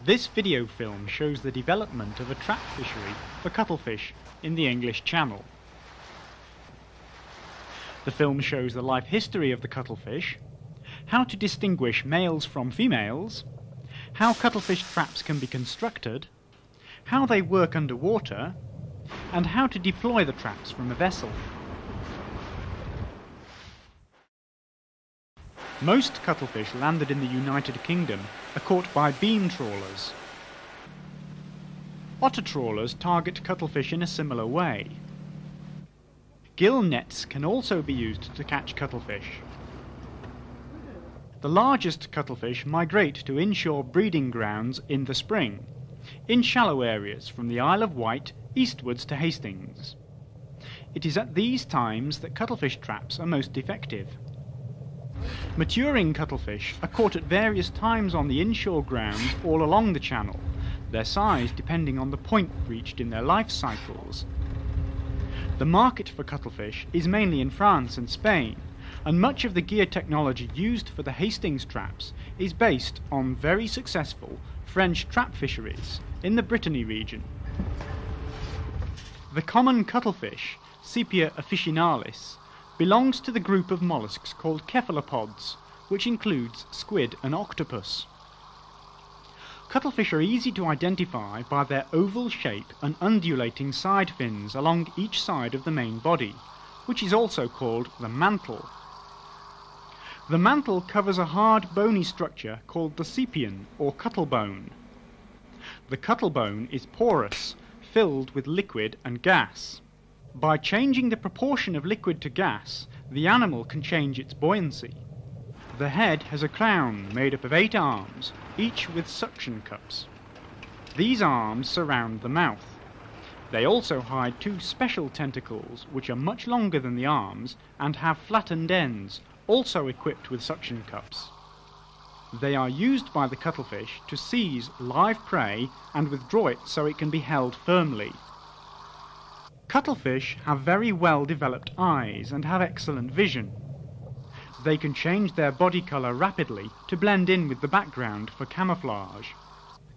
This video film shows the development of a trap fishery for cuttlefish in the English Channel. The film shows the life history of the cuttlefish, how to distinguish males from females, how cuttlefish traps can be constructed, how they work underwater, and how to deploy the traps from a vessel. Most cuttlefish landed in the United Kingdom are caught by beam trawlers. Otter trawlers target cuttlefish in a similar way. Gill nets can also be used to catch cuttlefish. The largest cuttlefish migrate to inshore breeding grounds in the spring, in shallow areas from the Isle of Wight eastwards to Hastings. It is at these times that cuttlefish traps are most effective. Maturing cuttlefish are caught at various times on the inshore grounds all along the channel, their size depending on the point reached in their life cycles. The market for cuttlefish is mainly in France and Spain, and much of the gear technology used for the Hastings traps is based on very successful French trap fisheries in the Brittany region. The common cuttlefish, Sepia officinalis, belongs to the group of mollusks called cephalopods, which includes squid and octopus. Cuttlefish are easy to identify by their oval shape and undulating side fins along each side of the main body, which is also called the mantle. The mantle covers a hard bony structure called the sepian or cuttlebone. The cuttlebone is porous, filled with liquid and gas. By changing the proportion of liquid to gas, the animal can change its buoyancy. The head has a crown made up of 8 arms, each with suction cups. These arms surround the mouth. They also hide 2 special tentacles, which are much longer than the arms and have flattened ends, also equipped with suction cups. They are used by the cuttlefish to seize live prey and withdraw it so it can be held firmly. Cuttlefish have very well developed eyes and have excellent vision. They can change their body colour rapidly to blend in with the background for camouflage.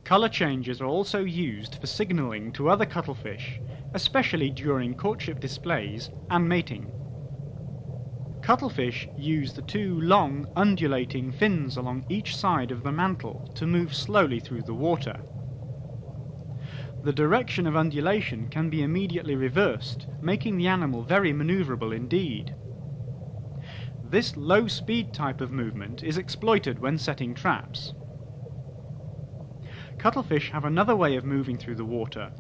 Colour changes are also used for signalling to other cuttlefish, especially during courtship displays and mating. Cuttlefish use the 2 long, undulating fins along each side of the mantle to move slowly through the water. The direction of undulation can be immediately reversed, making the animal very manoeuvrable indeed. This low-speed type of movement is exploited when setting traps. Cuttlefish have another way of moving through the water.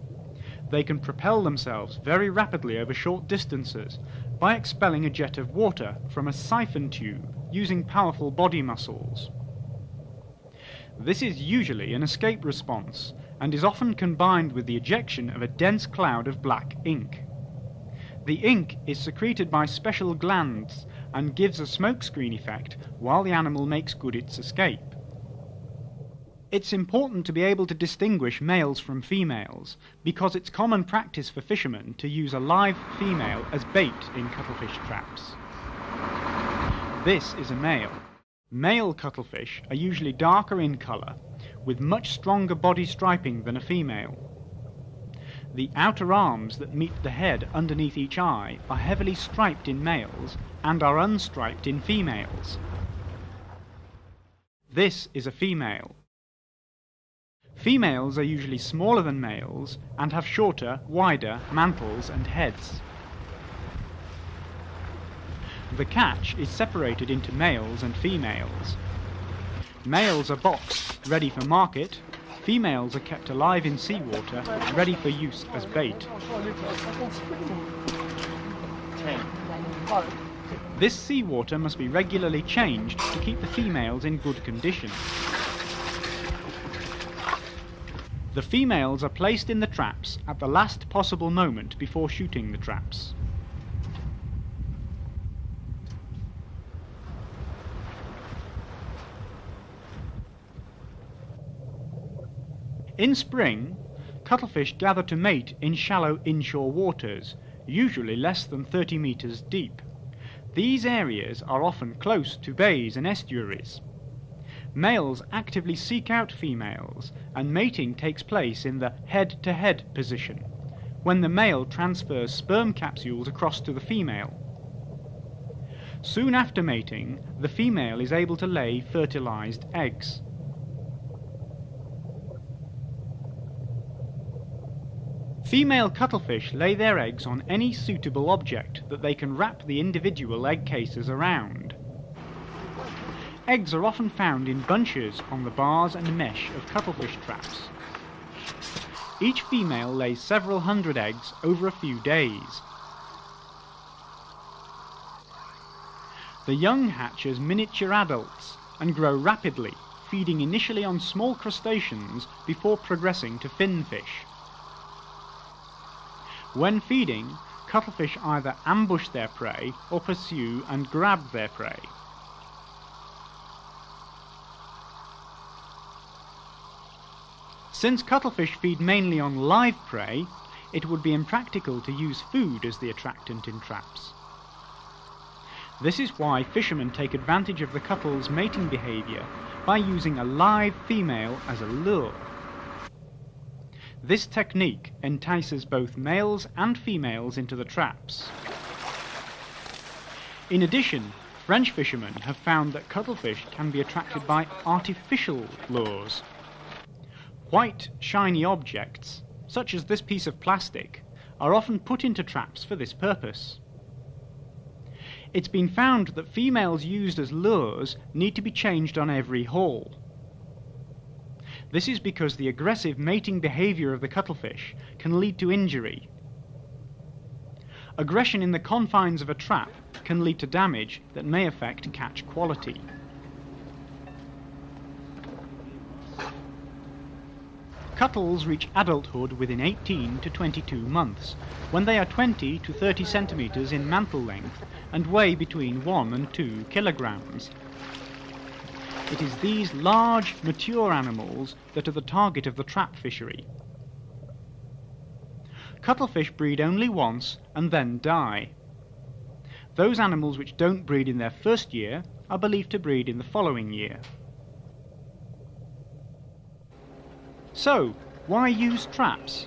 They can propel themselves very rapidly over short distances by expelling a jet of water from a siphon tube using powerful body muscles. This is usually an escape response and is often combined with the ejection of a dense cloud of black ink. The ink is secreted by special glands and gives a smokescreen effect while the animal makes good its escape. It's important to be able to distinguish males from females because it's common practice for fishermen to use a live female as bait in cuttlefish traps. This is a male. Male cuttlefish are usually darker in colour, with much stronger body striping than a female. The outer arms that meet the head underneath each eye are heavily striped in males and are unstriped in females. This is a female. Females are usually smaller than males and have shorter, wider mantles and heads. The catch is separated into males and females. Males are boxed, ready for market. Females are kept alive in seawater, ready for use as bait. This seawater must be regularly changed to keep the females in good condition. The females are placed in the traps at the last possible moment before shooting the traps. In spring, cuttlefish gather to mate in shallow inshore waters, usually less than 30 metres deep. These areas are often close to bays and estuaries. Males actively seek out females, and mating takes place in the head-to-head position, when the male transfers sperm capsules across to the female. Soon after mating, the female is able to lay fertilized eggs. Female cuttlefish lay their eggs on any suitable object that they can wrap the individual egg cases around. Eggs are often found in bunches on the bars and mesh of cuttlefish traps. Each female lays several hundred eggs over a few days. The young hatch as miniature adults and grow rapidly, feeding initially on small crustaceans before progressing to finfish. When feeding, cuttlefish either ambush their prey or pursue and grab their prey. Since cuttlefish feed mainly on live prey, it would be impractical to use food as the attractant in traps. This is why fishermen take advantage of the cuttle's mating behaviour by using a live female as a lure. This technique entices both males and females into the traps. In addition, French fishermen have found that cuttlefish can be attracted by artificial lures. White, shiny objects, such as this piece of plastic, are often put into traps for this purpose. It's been found that females used as lures need to be changed on every haul. This is because the aggressive mating behaviour of the cuttlefish can lead to injury. Aggression in the confines of a trap can lead to damage that may affect catch quality. Cuttles reach adulthood within 18 to 22 months, when they are 20 to 30 centimetres in mantle length and weigh between 1 and 2 kilograms. It is these large, mature animals that are the target of the trap fishery. Cuttlefish breed only once and then die. Those animals which don't breed in their first year are believed to breed in the following year. So, why use traps?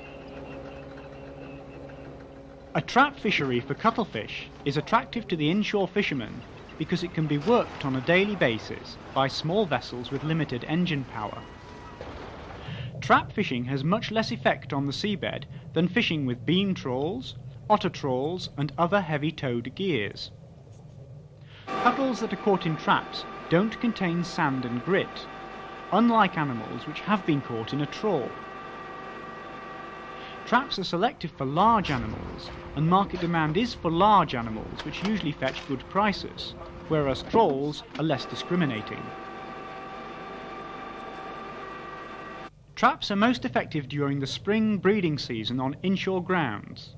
A trap fishery for cuttlefish is attractive to the inshore fishermen because it can be worked on a daily basis by small vessels with limited engine power. Trap fishing has much less effect on the seabed than fishing with beam trawls, otter trawls and other heavy-towed gears. Cuttles that are caught in traps don't contain sand and grit, unlike animals which have been caught in a trawl. Traps are selective for large animals, and market demand is for large animals which usually fetch good prices, whereas trawls are less discriminating. Traps are most effective during the spring breeding season on inshore grounds.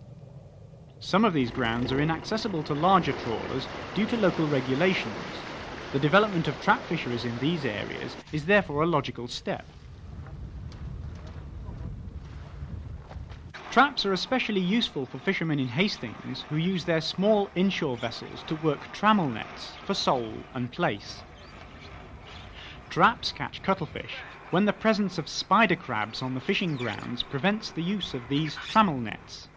Some of these grounds are inaccessible to larger trawlers due to local regulations. The development of trap fisheries in these areas is therefore a logical step. Traps are especially useful for fishermen in Hastings who use their small inshore vessels to work trammel nets for sole and plaice. Traps catch cuttlefish when the presence of spider crabs on the fishing grounds prevents the use of these trammel nets.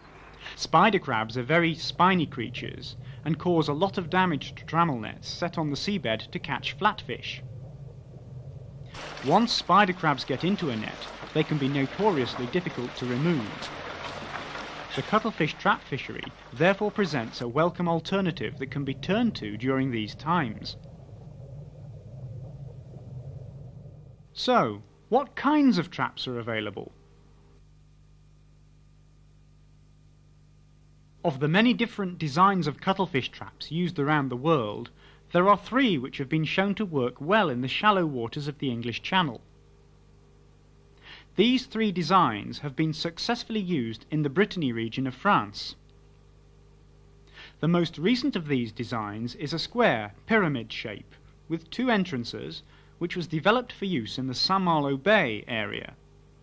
Spider crabs are very spiny creatures and cause a lot of damage to trammel nets set on the seabed to catch flatfish. Once spider crabs get into a net, they can be notoriously difficult to remove. The cuttlefish trap fishery therefore presents a welcome alternative that can be turned to during these times. So, what kinds of traps are available? Of the many different designs of cuttlefish traps used around the world, there are 3 which have been shown to work well in the shallow waters of the English Channel. These 3 designs have been successfully used in the Brittany region of France. The most recent of these designs is a square, pyramid shape, with 2 entrances, which was developed for use in the Saint-Malo Bay area.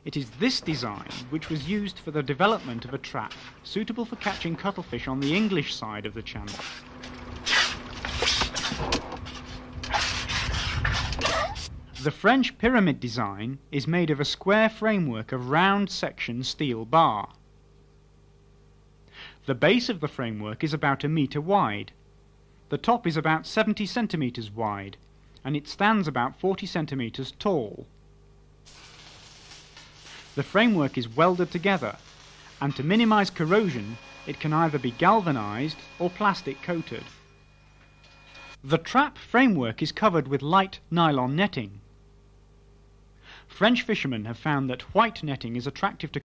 It is this design which was used for the development of a trap suitable for catching cuttlefish on the English side of the channel. The French pyramid design is made of a square framework of round section steel bar. The base of the framework is about 1 metre wide. The top is about 70 centimetres wide, and it stands about 40 centimetres tall. The framework is welded together, and to minimise corrosion, it can either be galvanised or plastic coated. The trap framework is covered with light nylon netting. French fishermen have found that white netting is attractive to